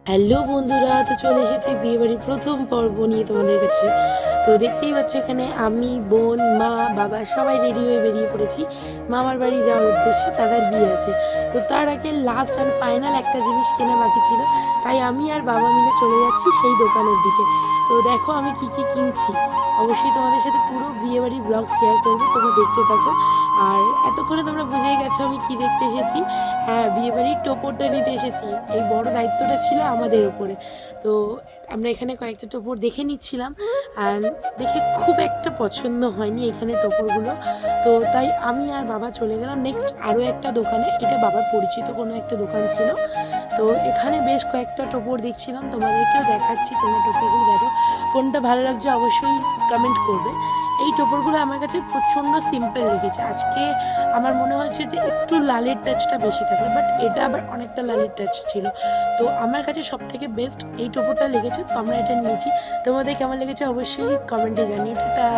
Hello বন্ধুরা, তো চলে এসেছি বিয়েবাড়ির প্রথম পর্ব নিয়ে তোমাদের কাছে। তো দেখতেই পাচ্ছ এখানে আমি, বোন, মা, বাবা সবাই রেডি হয়ে বেরিয়ে পড়েছি মামার বাড়ি যাওয়ার উদ্দেশ্যে। দাদার বিয়ে আছে, তো তার আগে লাস্ট অ্যান্ড ফাইনাল একটা জিনিস কেনা বাকি ছিল, তাই আমি আর বাবা মিলে চলে যাচ্ছি সেই দোকানের দিকে। তো দেখো আমি কি কি কিনছি, অবশ্যই তোমাদের সাথে পুরো বিয়েবাড়ির ব্লগ শেয়ার করবো, তোমরা দেখতে থাকো। আর এতক্ষণে তোমরা বুঝেই গেছো আমি কি দেখতে এসেছি। হ্যাঁ, বিয়েবাড়ির টোপরটা নিতে এসেছি। এই বড় দায়িত্বটা ছিল আমাদের ওপরে। তো আমরা এখানে কয়েকটা টোপর দেখে নিচ্ছিলাম, আর দেখে খুব একটা পছন্দ হয়নি এখানে টোপরগুলো। তো তাই আমি আর বাবা চলে গেলাম নেক্সট আরও একটা দোকানে। এটা বাবার পরিচিত কোনো একটা দোকান ছিল। তো এখানে বেশ কয়েকটা টোপর দেখছিলাম, তোমাদেরকেও দেখাচ্ছি। তোমরা টোপরগুলো দেখো, কোনটা ভালো লাগছে অবশ্যই কমেন্ট করবে। এই টোপরগুলো আমার কাছে প্রচণ্ড সিম্পল লেগেছে। আজকে আমার মনে হয়েছে যে একটু লালের টাচটা বেশি থাকবে, বাট এটা আবার অনেকটা লালের টাচ ছিল। তো আমার কাছে সব থেকে বেস্ট এই টোপরটা লেগেছে, তো আমরা এটা নিয়েছি। তোমাদের কেমন লেগেছে অবশ্যই কমেন্টে জানিও। টাটা।